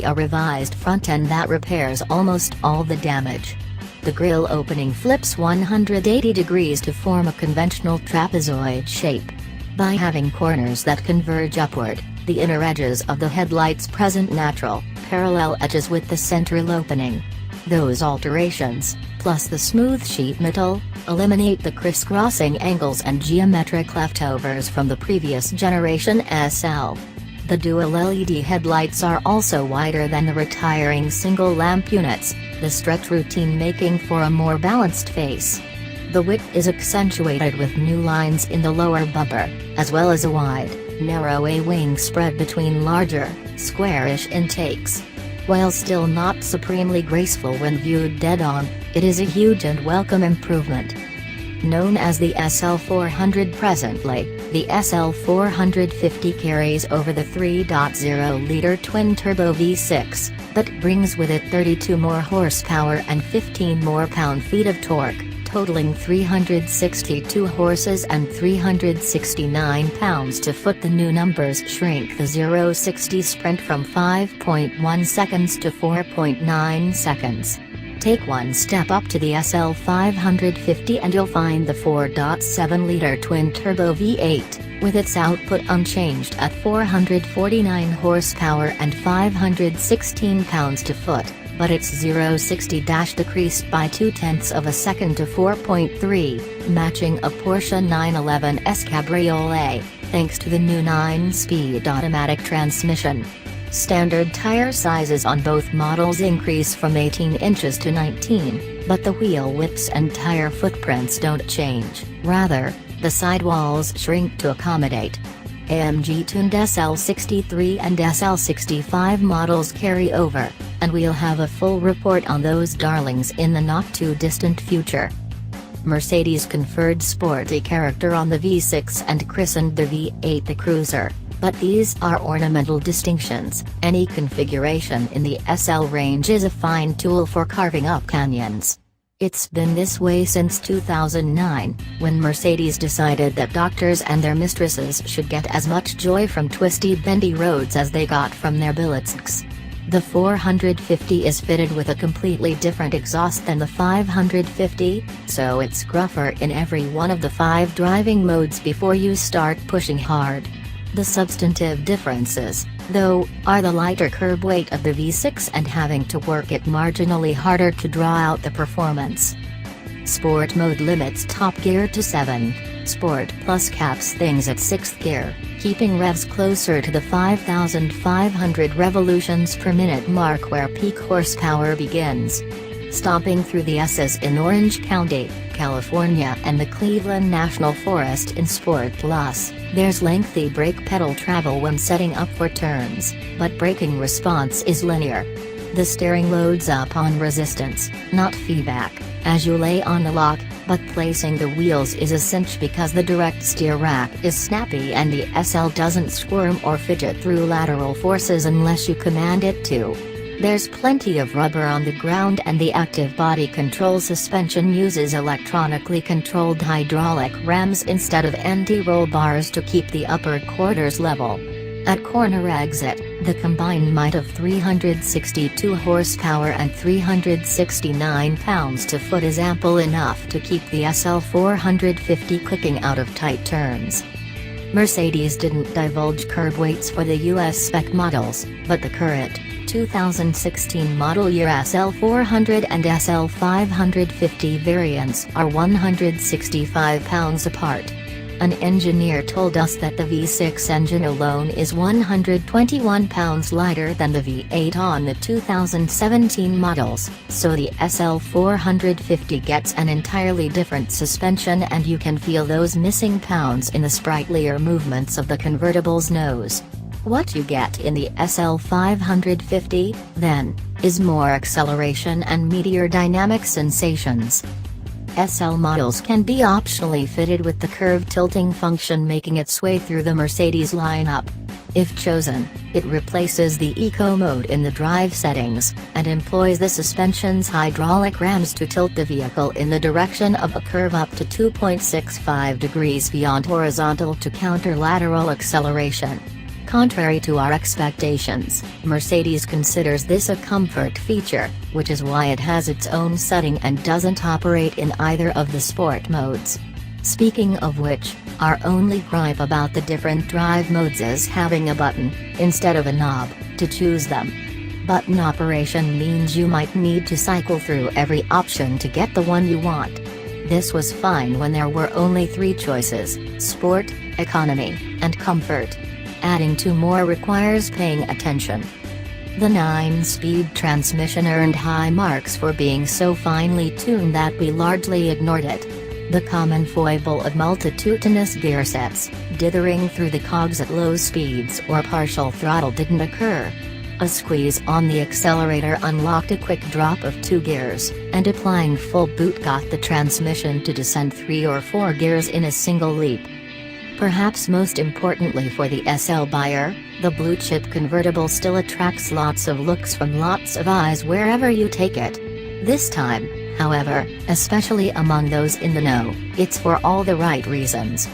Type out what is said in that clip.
only a revised front end that repairs almost all the damage. The grille opening flips 180 degrees to form a conventional trapezoid shape. By having corners that converge upward, the inner edges of the headlights present natural, parallel edges with the central opening. Those alterations, plus the smooth sheet metal, eliminate the crisscrossing angles and geometric leftovers from the previous generation SL. The dual LED headlights are also wider than the retiring single lamp units, the stretch routine making for a more balanced face. The width is accentuated with new lines in the lower bumper, as well as a wide, narrow A-wing spread between larger, squarish intakes. While still not supremely graceful when viewed dead-on, it is a huge and welcome improvement. Known as the SL400 presently, the SL450 carries over the 3.0-liter twin-turbo V6, but brings with it 32 more horsepower and 15 more pound-feet of torque, totaling 362 horses and 369 pounds-to-foot. The new numbers shrink the 0-60 sprint from 5.1 seconds to 4.9 seconds. Take one step up to the SL550 and you'll find the 4.7-liter twin-turbo V8, with its output unchanged at 449 horsepower and 516 pounds-to-foot, but its 0-60 decreased by 0.2 of a second to 4.3, matching a Porsche 911's Cabriolet, thanks to the new 9-speed automatic transmission. Standard tire sizes on both models increase from 18 inches to 19, but the wheel widths and tire footprints don't change. Rather, the sidewalls shrink to accommodate. AMG-tuned SL63 and SL65 models carry over, and we'll have a full report on those darlings in the not-too-distant future. Mercedes conferred sporty character on the V6 and christened the V8 the Cruiser. But these are ornamental distinctions. Any configuration in the SL range is a fine tool for carving up canyons. It's been this way since 2009, when Mercedes decided that doctors and their mistresses should get as much joy from twisty bendy roads as they got from their billets. The 450 is fitted with a completely different exhaust than the 550, so it's gruffer in every one of the 5 driving modes before you start pushing hard. The substantive differences, though, are the lighter curb weight of the V6 and having to work it marginally harder to draw out the performance. Sport mode limits top gear to 7, Sport Plus caps things at 6th gear, keeping revs closer to the 5,500 revolutions per minute mark where peak horsepower begins. Stomping through the S's in Orange County, California and the Cleveland National Forest in Sport Plus, there's lengthy brake pedal travel when setting up for turns, but braking response is linear. The steering loads up on resistance, not feedback, as you lay on the lock, but placing the wheels is a cinch because the direct steer rack is snappy and the SL doesn't squirm or fidget through lateral forces unless you command it to. There's plenty of rubber on the ground and the active body control suspension uses electronically controlled hydraulic rams instead of anti-roll bars to keep the upper quarters level. At corner exit, the combined might of 362 horsepower and 369 pounds-to-foot is ample enough to keep the SL450 clicking out of tight turns. Mercedes didn't divulge curb weights for the US spec models, but the current 2016 model year SL400 and SL550 variants are 165 pounds apart. An engineer told us that the V6 engine alone is 121 pounds lighter than the V8 on the 2017 models, so the SL450 gets an entirely different suspension and you can feel those missing pounds in the sprightlier movements of the convertible's nose. What you get in the SL550, then, is more acceleration and meteor dynamic sensations. SL models can be optionally fitted with the curve tilting function making its way through the Mercedes lineup. If chosen, it replaces the Eco mode in the drive settings, and employs the suspension's hydraulic rams to tilt the vehicle in the direction of a curve up to 2.65 degrees beyond horizontal to counter lateral acceleration. Contrary to our expectations, Mercedes considers this a comfort feature, which is why it has its own setting and doesn't operate in either of the sport modes. Speaking of which, our only gripe about the different drive modes is having a button, instead of a knob, to choose them. Button operation means you might need to cycle through every option to get the one you want. This was fine when there were only 3 choices: Sport, Economy, and Comfort. Adding 2 more requires paying attention. The 9-speed transmission earned high marks for being so finely tuned that we largely ignored it. The common foible of multitudinous gear sets, dithering through the cogs at low speeds or partial throttle, didn't occur. A squeeze on the accelerator unlocked a quick drop of 2 gears, and applying full boot got the transmission to descend 3 or 4 gears in a single leap. Perhaps most importantly for the SL buyer, the blue-chip convertible still attracts lots of looks from lots of eyes wherever you take it. This time, however, especially among those in the know, it's for all the right reasons.